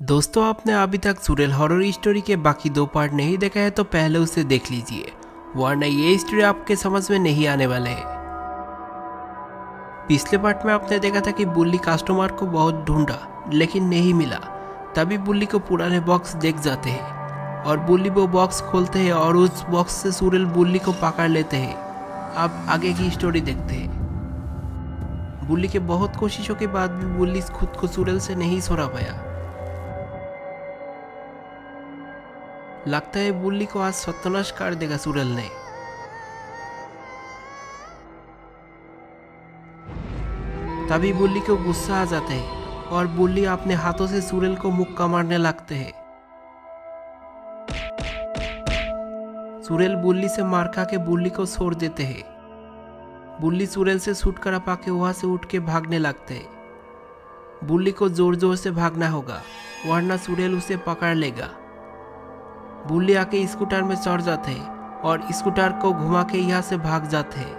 दोस्तों, आपने अभी तक सुरेल हॉरर स्टोरी के बाकी 2 पार्ट नहीं देखा है तो पहले उसे देख लीजिए, वरना ये स्टोरी आपके समझ में नहीं आने वाले हैं। पिछले पार्ट में आपने देखा था कि बुल्ली कस्टमर को बहुत ढूंढा लेकिन नहीं मिला। तभी बुल्ली को पुराने बॉक्स देख जाते हैं और बुल्ली वो बॉक्स खोलते हैं और उस बॉक्स से सुरेल बुल्ली को पकड़ लेते हैं। अब आगे की स्टोरी देखते हैं। बुल्ली के बहुत कोशिशों के बाद भी बुल्ली खुद को सुरेल से नहीं छोड़ा पाया। लगता है बुल्ली को आज सत्यानाश कर देगा सुरेल ने। तभी बुल्ली को गुस्सा आ जाता है और बुल्ली अपने हाथों से सुरेल को मुक्का मारने लगते हैं। सुरेल बुल्ली से मार खा के बुल्ली को छोड़ देते हैं। बुल्ली सुरेल से छुटकारा पाके वहां से उठ के भागने लगते हैं। बुल्ली को जोर जोर से भागना होगा वरना सुरेल उसे पकड़ लेगा। बुल्ली आके स्कूटर में चढ़ जाते हैं और स्कूटर को घुमा के यहाँ से भाग जाते हैं।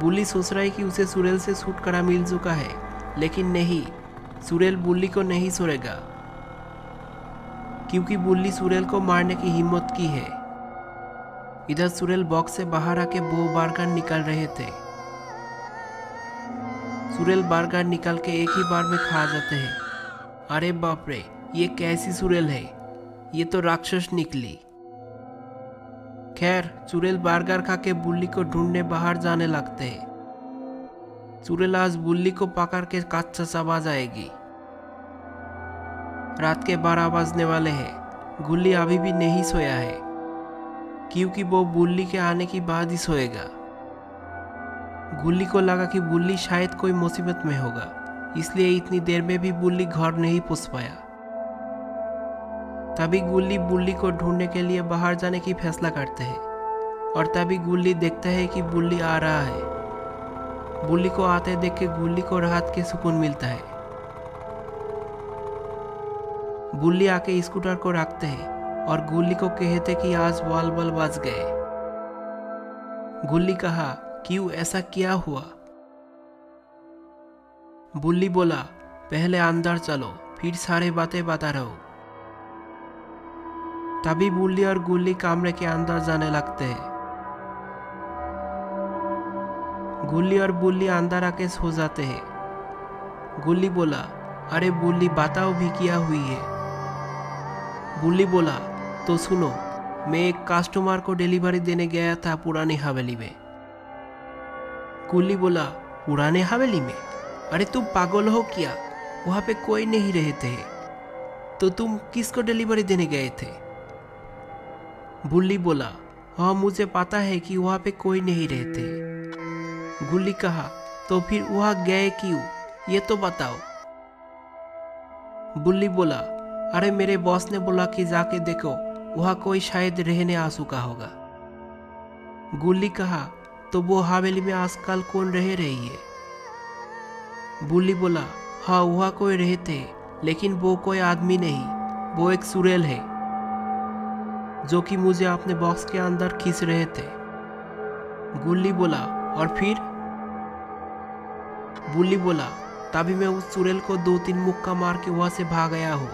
बुल्ली सोच रहा है कि उसे सुरेल से छुटकारा मिल चुका है, लेकिन नहीं, सुरेल बुल्ली को नहीं छोड़ेगा क्योंकि बुल्ली सुरेल को मारने की हिम्मत की है। इधर सुरेल बॉक्स से बाहर आके वो बर्गर निकाल रहे थे। सुरेल बर्गर निकाल के एक ही बार में खा जाते हैं। अरे बाप रे, ये कैसी सुरेल है, ये तो राक्षस निकली। खैर, सुरेल बर्गर खा के बुल्ली को ढूंढने बाहर जाने लगते हैं। सुरेल आज बुल्ली को पकड़ के कच्चा चबा जाएगी। रात के 12 बजने वाले हैं। गुल्ली अभी भी नहीं सोया है क्योंकि वो बुल्ली के आने की बाद ही सोएगा। गुल्ली को लगा कि बुल्ली शायद कोई मुसीबत में होगा, इसलिए इतनी देर में भी बुल्ली घर नहीं पहुंच पाया। तभी गुल्ली बुल्ली को ढूंढने के लिए बाहर जाने की फैसला करते हैं और तभी गुल्ली देखता है कि बुल्ली आ रहा है। बुल्ली को आते देख के गुल्ली को राहत के सुकून मिलता है। बुल्ली आके स्कूटर को रखते हैं और गुल्ली को कहते कि आज बाल बाल बच गए। गुल्ली कहा, क्यों ऐसा क्या हुआ? बुल्ली बोला, पहले अंदर चलो फिर सारे बातें बता रहा हूं। तभी बुल्ली और गुल्ली कमरे के अंदर जाने लगते हैं। गुल्ली और बुल्ली अंदर आके सो जाते हैं। गुल्ली बोला, अरे बुल्ली बताओ भी क्या हुई है? बुल्ली बोला, तो सुनो, मैं एक कस्टमर को डिलीवरी देने गया था पुरानी हवेली में। गुल्ली बोला, पुराने हवेली में? अरे तुम पागल हो क्या? वहां पे कोई नहीं रहते हैं, तो तुम किसको डिलीवरी देने गए थे? बुल्ली बोला, हाँ मुझे पता है कि वहां पे कोई नहीं रहते। गुल्ली कहा, तो फिर वहां गए क्यों, ये तो बताओ। बुल्ली बोला, अरे मेरे बॉस ने बोला कि जाके देखो, वहां कोई शायद रहने आ चुका होगा। गुल्ली कहा, तो वो हवेली में आजकल कौन रह रही है? बुल्ली बोला, हाँ वहाँ कोई रहते लेकिन वो कोई आदमी नहीं, वो एक सुरेल है जो कि मुझे अपने बॉक्स के अंदर खींच रहे थे। गुल्ली बोला, और फिर? बुल्ली बोला, तभी मैं उस सुरेल को 2-3 मुक्का मार के वहां से भाग गया हूं।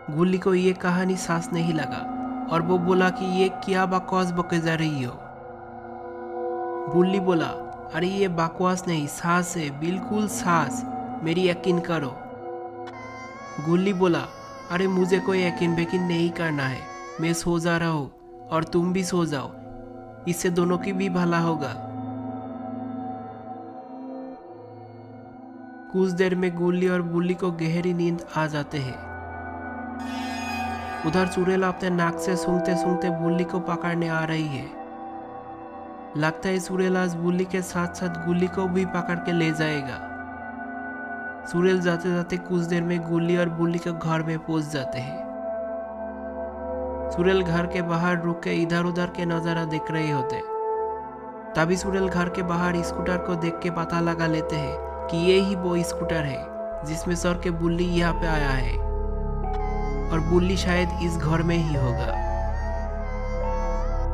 गुल्ली को ये कहानी सांस नहीं लगा और वो बोला कि ये क्या बकवास बके जा रही हो? बुल्ली बोला, अरे ये बकवास नहीं, सांस है, बिल्कुल सांस, मेरी यकीन करो। गुल्ली बोला, अरे मुझे कोई यकीन बेकीन नहीं करना है, मैं सो जा रहा हूँ और तुम भी सो जाओ, इससे दोनों की भी भला होगा। कुछ देर में गुल्ली और बुल्ली को गहरी नींद आ जाते हैं। उधर सुरेल अपने नाक से सूंघते सूंघते बुल्ली को पकड़ने आ रही है। लगता है सुरेल आज बुल्ली के साथ साथ गुल्ली को भी पकड़ के ले जाएगा। सुरेल जाते जाते कुछ देर में गुल्ली और बुल्ली के घर में पहुंच जाते हैं। सुरेल घर के बाहर रुक के इधर उधर के नजारा देख रहे होते। तभी सुरेल घर के बाहर स्कूटर को देख के पता लगा लेते हैं कि ये ही वो स्कूटर है जिसमें सर के बुल्ली यहाँ पे आया है और बुल्ली शायद इस घर में ही होगा।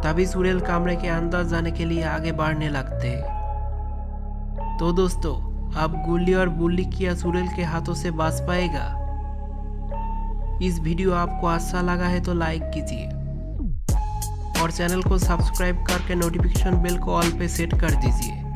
तभी सुरेल कमरे के अंदर जाने के लिए आगे बढ़ने लगते हैं। तो दोस्तों, अब गुल्ली और बुल्ली क्या सुरेल के हाथों से बच पाएगा? इस वीडियो आपको अच्छा लगा है तो लाइक कीजिए और चैनल को सब्सक्राइब करके नोटिफिकेशन बेल को ऑल पे सेट कर दीजिए।